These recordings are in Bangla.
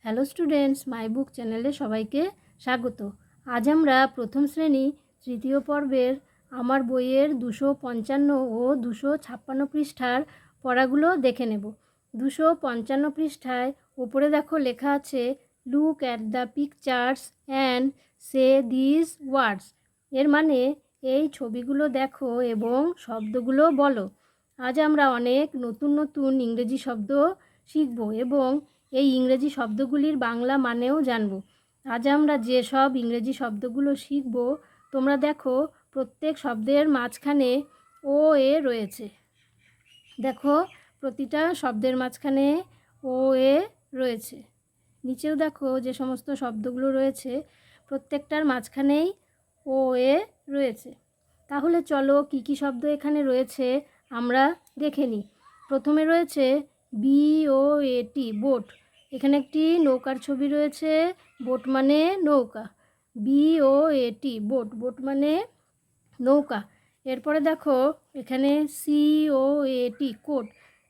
হ্যালো স্টুডেন্টস, মাই বুক চ্যানেলে সবাইকে স্বাগত। আজ আমরা প্রথম শ্রেণী তৃতীয় পর্বের আমার বইয়ের 255 ও 256 পৃষ্ঠার পড়াগুলো দেখে নেব। 255 পৃষ্ঠায় ওপরে দেখো লেখা আছে look at the pictures and say this words. এর মানে এই ছবিগুলো দেখো এবং শব্দগুলো বলো। আজ আমরা অনেক নতুন নতুন ইংরেজি শব্দ শিখব এবং এই ইংরেজি শব্দগুলির বাংলা মানেও জানব। আজ আমরা যে সব ইংরেজি শব্দগুলো শিখব তোমরা দেখো প্রত্যেক শব্দের মাঝখানে ও এ রয়েছে। দেখো প্রতিটা শব্দের মাঝখানে ও এ রয়েছে। নিচেও দেখো যে সমস্ত শব্দগুলো রয়েছে প্রত্যেকটার মাঝখানেই ও এ রয়েছে। তাহলে চলো কি কি শব্দ এখানে রয়েছে আমরা দেখে নিই। প্রথমে রয়েছে BOAT, বোট। এখানে একটি নৌকার ছবি রয়েছে। বোট মানে নৌকা। BOAT, boat. বোট মানে নৌকা। এরপরে দেখো এখানে COAT, coat.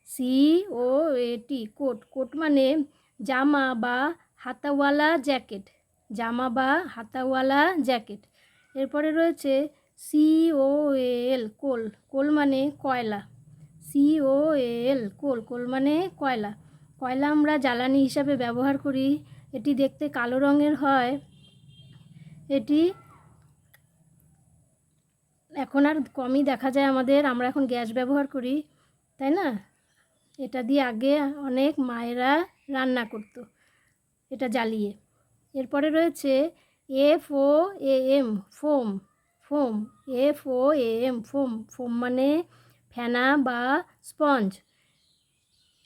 COAT, coat. Coat মানে জামা বা হাতাওয়ালা জ্যাকেট। জামা বা হাতাওয়ালা জ্যাকেট। এরপরে রয়েছে COAL, কোল। কোল মানে কয়লা। COAL, কোল। কোল মানে কয়লা। কয়লা আমরা জ্বালানি হিসাবে ব্যবহার করি। এটি দেখতে কালো রঙের হয়। এটি এখন আর কমই দেখা যায় আমাদের। আমরা এখন গ্যাস ব্যবহার করি, তাই না? এটা দিয়ে আগে অনেক মায়েরা রান্না করতো এটা জ্বালিয়ে। এরপরে রয়েছে FOAM, foam. Foam. FOAM, foam. Foam মানে ফেনা বা স্পঞ্জ।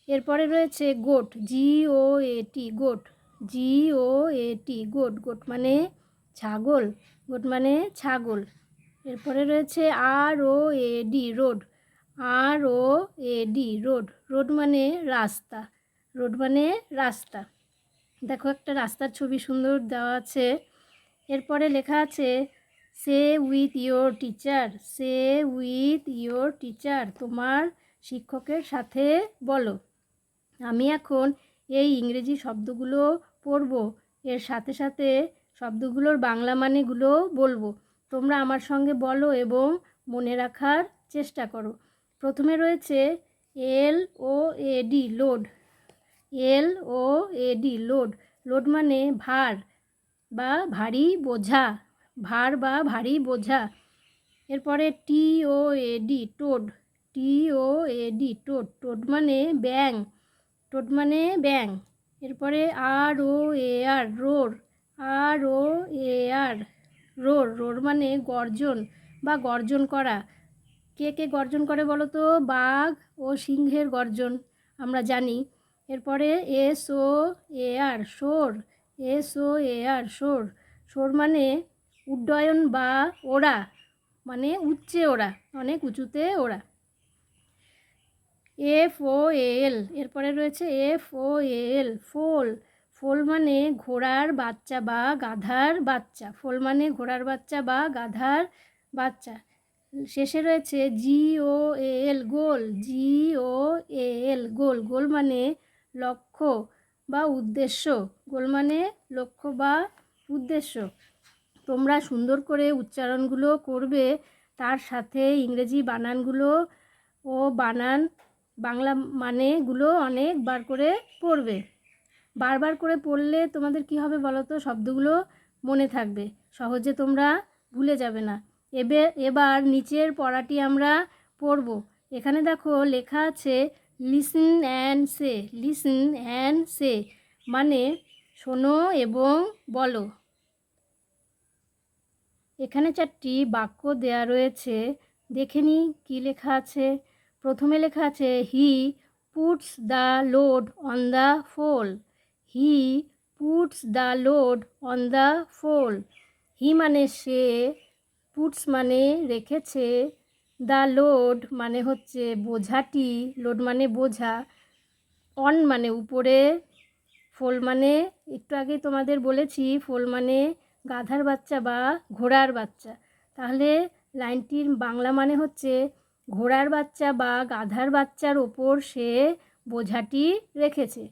এরপরে রয়েছে goat. GOAT, goat. GOAT, goat. Goat মানে ছাগল। গোট মানে ছাগল। এরপরে রয়েছে ROAD, road. ROAD, road. Road মানে রাস্তা। রোড মানে রাস্তা। দেখো একটা রাস্তার ছবি সুন্দর দেওয়া আছে। এরপরে লেখা আছে say with your teacher. Say with your teacher, তোমার শিক্ষকের সাথে বলো। আমি এখন এই ইংরেজি শব্দগুলো পড়ব, এর সাথে সাথে শব্দগুলোর বাংলা মানেগুলো বলবো। তোমরা আমার সঙ্গে বলো এবং মনে রাখার চেষ্টা করো। প্রথমে রয়েছে LOAD, load. LOAD, load. Load মানে ভার বা ভারী বোঝা। ভার বা ভারী বোঝা। এরপরে TOAD, towed. TOAD, towed. Towed মানে ব্যাঙ। টোড মানে ব্যাঙ। এরপরে ROAR, রোর। ROAR, রোর। রোর মানে গর্জন বা গর্জন করা। কে কে গর্জন করে বলো তো? বাঘ ও সিংহের গর্জন আমরা জানি। এরপরে SOAR, সোর। SOAR, সোর। সোর মানে উড্ডয়ন বা ওড়া, মানে উচ্চে ওড়া, অনেক উঁচুতে ওড়া। FOAL, এরপরে রয়েছে FOAL, ফোল। ফোল মানে ঘোড়ার বাচ্চা বা গাধার বাচ্চা। ফোল মানে ঘোড়ার বাচ্চা বা গাধার বাচ্চা। শেষে রয়েছে GOAL, গোল। GOAL, গোল। গোল মানে লক্ষ্য বা উদ্দেশ্য। গোল মানে লক্ষ্য বা উদ্দেশ্য। তোমরা সুন্দর করে উচ্চারণগুলো করবে, তার সাথে ইংরেজি বানানগুলো ও বাংলা মানেগুলো অনেকবার করে পড়বে। বারবার করে পড়লে তোমাদের কি হবে বলো তো? শব্দগুলো মনে থাকবে, সহজে তোমরা ভুলে যাবে না। এবার নিচের পড়াটি আমরা পড়ব। এখানে দেখো লেখা আছে listen and say. Listen and say মানে শোনো এবং বলো। এখানে 4টি বাক্য দেয়া রয়েছে, দেখে নিই কী লেখা আছে। প্রথমে লেখা আছে he puts the load on the foal. He puts the load on the foal. He মানে সে, পুটস মানে রেখেছে, দ্য লোড মানে হচ্ছে বোঝাটি, লোড মানে বোঝা, অন মানে উপরে, ফোল মানে একটু আগে তোমাদের বলেছি ফোল মানে গাধার বাচ্চা বা ঘোড়ার বাচ্চা। তাহলে লাইনটির বাংলা মানে হচ্ছে ঘোড়ার বাচ্চা বা গাধার বাচ্চার ওপর সে বোঝাটি রেখেছে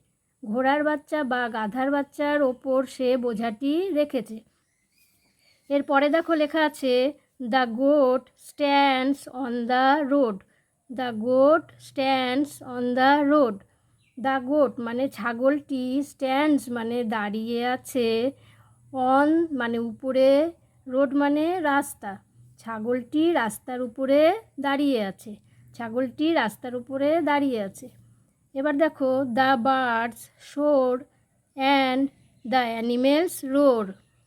ঘোড়ার বাচ্চা বা গাধার বাচ্চার ওপর সে বোঝাটি রেখেছে। এরপরে দেখো লেখা আছে the goat stands on the road. The goat stands on the road. The goat মানে ছাগলটি, স্ট্যান্ডস মানে দাঁড়িয়ে আছে, অন মানে উপরে, রোড মানে রাস্তা। ছাগলটি রাস্তার উপরে দাঁড়িয়ে আছে। ছাগলটি রাস্তার উপরে দাঁড়িয়ে আছে। এবার দেখো the birds soar and the animals roar.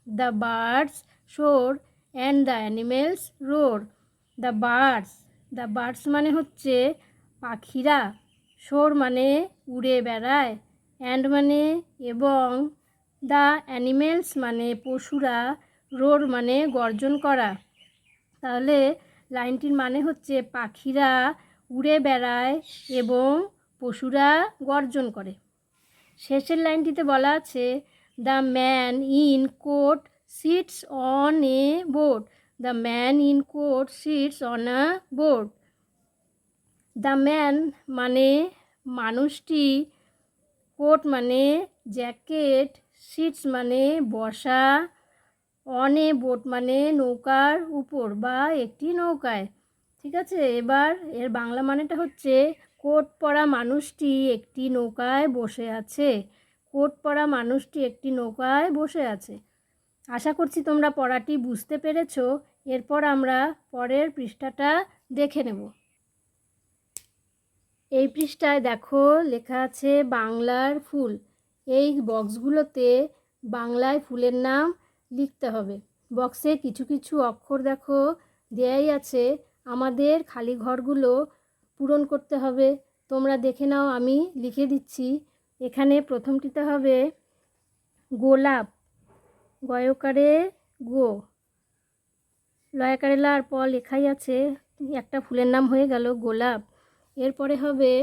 The birds soar and the animals roar. The birds মানে হচ্ছে পাখিরা, শোর মানে উড়ে বেড়ায়, অ্যান্ড মানে এবং, দ্য অ্যানিমেলস মানে পশুরা, রোর মানে গর্জন করা। তাহলে লাইনটির মানে হচ্ছে পাখিরা উড়ে বেড়ায় এবং পশুরা গর্জন করে। শেষের লাইনটিতে বলা আছে the man in coat sits on a boat. The man in coat sits on a boat. The man মানে মানুষটি, কোট মানে জ্যাকেট, সিটস মানে বসা, অন এ বোট মানে নৌকার উপর বা একটি নৌকায়। ঠিক আছে, এবার এর বাংলা মানেটা হচ্ছে কোট পরা মানুষটি একটি নৌকায় বসে আছে। কোট পরা মানুষটি একটি নৌকায় বসে আছে। আশা করছি তোমরা পড়াটি বুঝতে পেরেছো। এরপর আমরা পরের পৃষ্ঠাটা দেখে নেব। এই পৃষ্ঠায় দেখো লেখা আছে বাংলার ফুল। এই বক্সগুলোতে বাংলায় ফুলের নাম লিখতে হবে। বক্সে কিছু কিছু অক্ষর দেখো দেয়াই আছে, আমাদের খালি ঘরগুলো পূরণ করতে হবে। তোমরা দেখে নাও, আমি লিখে দিচ্ছি। এখানে প্রথমটিতে হবে গোলাপ, গয়কারে গো, লয়াকারে লার পর লেখাই আছে, একটা ফুলের নাম হয়ে গেল গোলাপ। এরপরে হবে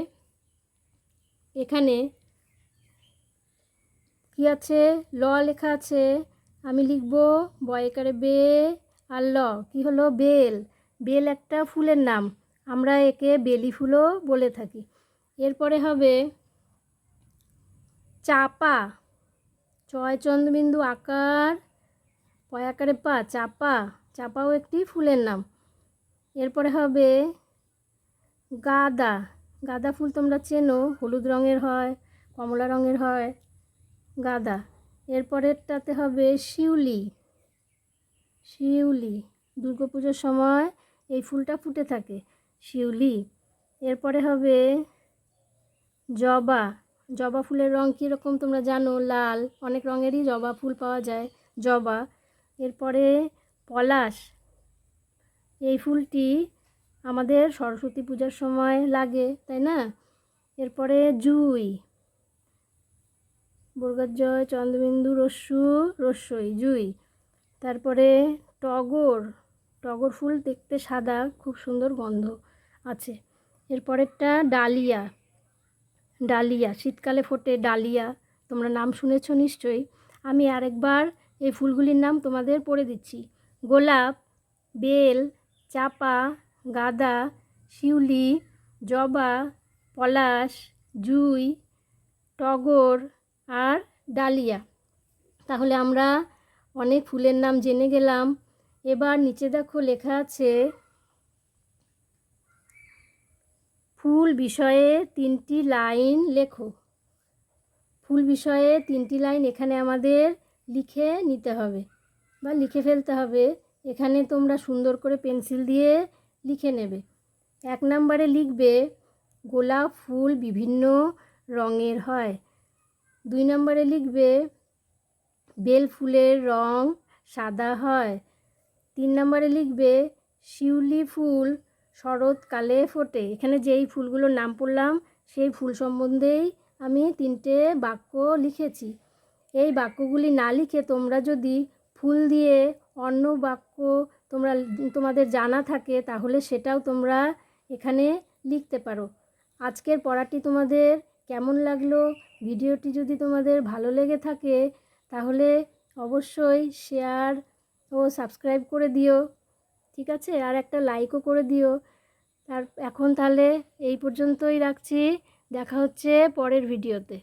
এখানে কি আছে, ল লেখা আছে, আমি লিখব বয়কারে বে আর ল, কি হলো বেল। বেল একটা ফুলের নাম, আমরা একে বেলি ফুলও বলে থাকি। এরপরে হবে চাপা, চয় চন্দ্রবিন্দু আকার, পয়াকারে পা, চাপা, চাপাও একটি ফুলের নাম। এরপরে হবে গাঁদা, গাঁদা ফুল তোমরা চেনো, হলুদ রঙের হয়, কমলা রঙের হয় গাঁদা। এরপরেরটাতে হবে শিউলি, শিউলি দুর্গাপুজোর সময় এই ফুলটা ফুটে থাকে, শিউলি। এরপরে হবে জবা, জবা ফুলের রঙ কীরকম তোমরা জানো, লাল, অনেক রঙেরই জবা ফুল পাওয়া যায়, জবা। এরপরে পলাশ, এই ফুলটি আমাদের সরস্বতী পূজার সময় লাগে, তাই না। এরপরে জুঁই, বর্গজয় চন্দ্রবিন্দু রস্যু রস্যই, জুঁই। তারপরে টগর, টগর ফুল দেখতে সাদা, খুব সুন্দর গন্ধ আছে। এরপরেরটা ডালিয়া, ডালিয়া শীতকালে ফোটে ডালিয়া, তোমরা নাম শুনেছ নিশ্চয়ই। আমি আরেকবার এই ফুলগুলির নাম তোমাদের পড়ে দিচ্ছি। গোলাপ, বেল, চাপা, গাঁদা, শিউলি, জবা, পলাশ, জুঁই, টগর আর ডালিয়া। তাহলে আমরা অনেক ফুলের নাম জেনে গেলাম। এবার নিচে দেখো লেখা আছে ফুল বিষয়ে 3টি লাইন লেখো। ফুল বিষয়ে 3টি লাইন এখানে আমাদের লিখে নিতে হবে বা লিখে ফেলতে হবে। এখানে তোমরা সুন্দর করে পেন্সিল দিয়ে লিখে নেবে। 1 নম্বরে লিখবে গোলাপ ফুল বিভিন্ন রঙের হয়। 2 নম্বরে লিখবে বেল ফুলের রং সাদা হয়। 3 নম্বরে লিখবে শিউলি ফুল শরৎকালে ফোটে। এখানে যেই ফুলগুলোর নাম পড়লাম সেই ফুল সম্বন্ধেই আমি 3টে বাক্য লিখেছি। এই বাক্যগুলি না লিখে তোমরা যদি ফুল দিয়ে অন্য বাক্য তোমাদের জানা থাকে তাহলে সেটাও তোমরা এখানে লিখতে পারো। আজকের পড়াটি তোমাদের কেমন লাগলো? ভিডিওটি যদি তোমাদের ভালো লেগে থাকে তাহলে অবশ্যই শেয়ার ও সাবস্ক্রাইব করে দিও, ঠিক আছে, আর একটা লাইকও করে দিও। এখন তাহলে এই পর্যন্তই রাখছি, দেখা হচ্ছে পরের ভিডিওতে।